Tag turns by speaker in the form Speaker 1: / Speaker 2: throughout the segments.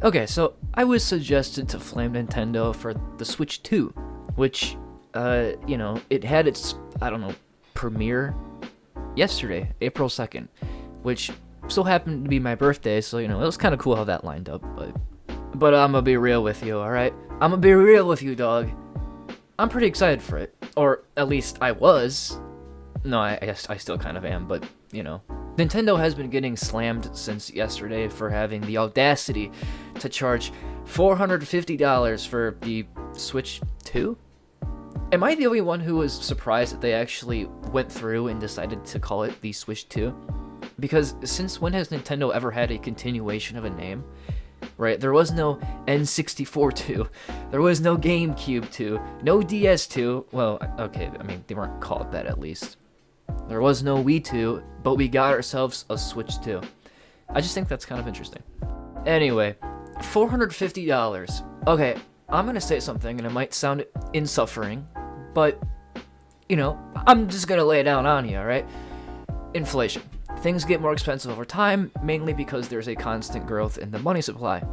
Speaker 1: Okay, so I was suggested to flame Nintendo for the Switch 2, which, it had its, I don't know, premiere yesterday, April 2nd, which so happened to be my birthday, so, it was kind of cool how that lined up, but I'm gonna be real with you, alright? I'm gonna be real with you, dog. I'm pretty excited for it, or at least I was. No, I guess I still kind of am, but, Nintendo has been getting slammed since yesterday for having the audacity to charge $450 for the Switch 2? Am I the only one who was surprised that they actually went through and decided to call it the Switch 2? Because since when has Nintendo ever had a continuation of a name? Right, there was no N64 2, there was no GameCube 2, no DS 2, well, okay, I mean, they weren't called that at least. There was no Wii 2, but we got ourselves a Switch 2. I just think that's kind of interesting. Anyway, $450. Okay, I'm gonna say something, and it might sound insuffering, but, I'm just gonna lay it down on you, alright? Inflation. Things get more expensive over time, mainly because there's a constant growth in the money supply.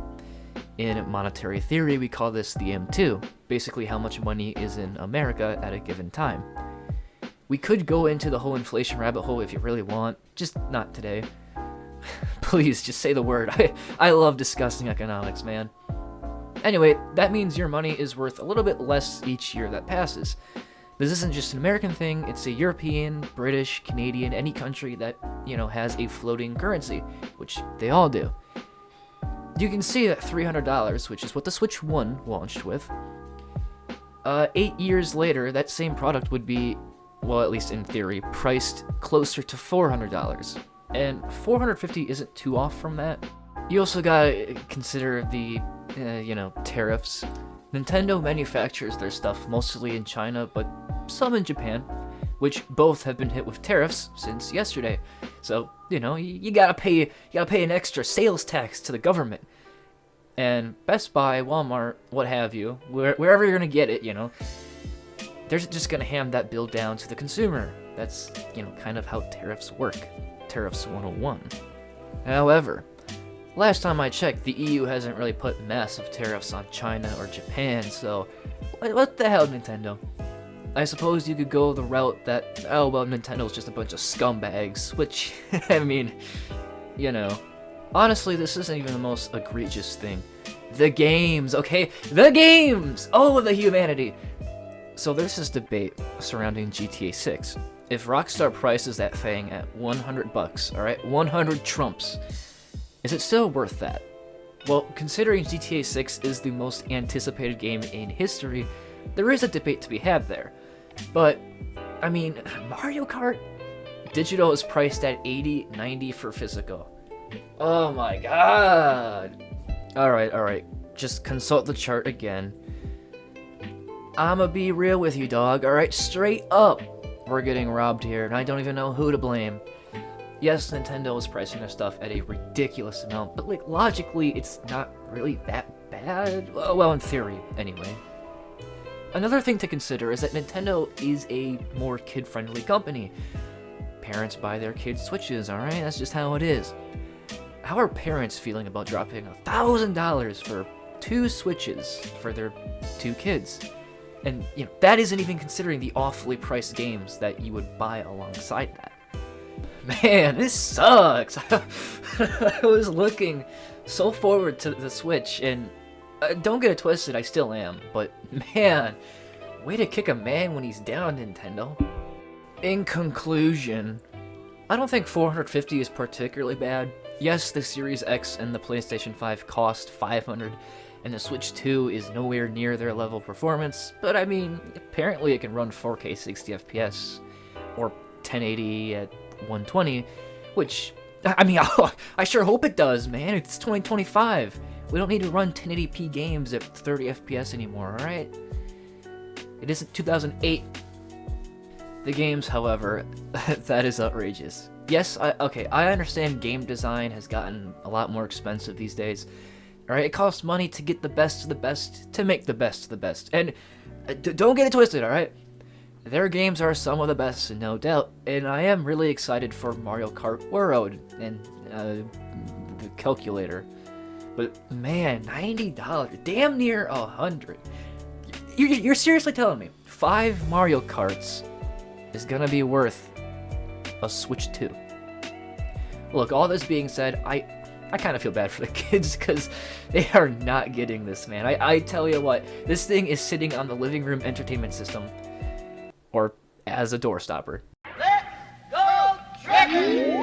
Speaker 1: In monetary theory, we call this the M2, basically how much money is in America at a given time. We could go into the whole inflation rabbit hole if you really want, just not today. Please, just say the word. I love discussing economics, man. Anyway, that means your money is worth a little bit less each year that passes. This isn't just an American thing, it's a European, British, Canadian, any country that, has a floating currency, which they all do. You can see that $300, which is what the Switch 1 launched with, 8 years later, that same product would be, well, at least in theory, priced closer to $400. And $450 isn't too off from that. You also gotta consider the, tariffs. Nintendo manufactures their stuff mostly in China, but some in Japan, which both have been hit with tariffs since yesterday. So, you gotta pay an extra sales tax to the government. And Best Buy, Walmart, what have you, wherever you're gonna get it, they're just gonna hand that bill down to the consumer. That's, kind of how tariffs work. Tariffs 101. However, last time I checked, the EU hasn't really put massive tariffs on China or Japan, so what the hell, Nintendo? I suppose you could go the route that, Nintendo's just a bunch of scumbags, which, I mean, honestly, this isn't even the most egregious thing. The games, okay? The games! Oh, the humanity! So there's this debate surrounding GTA 6. If Rockstar prices that thing at $100, alright? 100 trumps. Is it still worth that? Well, considering GTA 6 is the most anticipated game in history, there is a debate to be had there. But, I mean, Mario Kart Digital is priced at $80, $90 for physical. Oh my god! Alright, just consult the chart again. I'ma be real with you, dog, alright? Straight up! We're getting robbed here, and I don't even know who to blame. Yes, Nintendo is pricing their stuff at a ridiculous amount, but logically, it's not really that bad. Well, in theory, anyway. Another thing to consider is that Nintendo is a more kid-friendly company. Parents buy their kids Switches, alright? That's just how it is. How are parents feeling about dropping $1,000 for 2 Switches for their 2 kids? And, that isn't even considering the awfully priced games that you would buy alongside that. Man, this sucks. I was looking so forward to the Switch, and don't get it twisted, I still am, but man, way to kick a man when he's down, Nintendo. In conclusion, I don't think $450 is particularly bad. Yes, the Series X and the PlayStation 5 cost $500, and the Switch 2 is nowhere near their level of performance, but I mean, apparently it can run 4K 60 FPS, or 1080 at 120, which, I mean, I sure hope it does, man. It's 2025. We don't need to run 1080p games at 30 FPS anymore, alright? It isn't 2008. The games, however, that is outrageous. Yes, I understand game design has gotten a lot more expensive these days. Alright, it costs money to get the best of the best, to make the best of the best. And don't get it twisted, alright? Their games are some of the best, no doubt, and I am really excited for Mario Kart World and the calculator. But man, $90, damn near 100. You're seriously telling me 5 Mario Karts is gonna be worth a Switch 2? Look, all this being said, I kind of feel bad for the kids because they are not getting this, man. I tell you what, this thing is sitting on the living room entertainment system, or as a door stopper.
Speaker 2: Let's go trick-or-treating!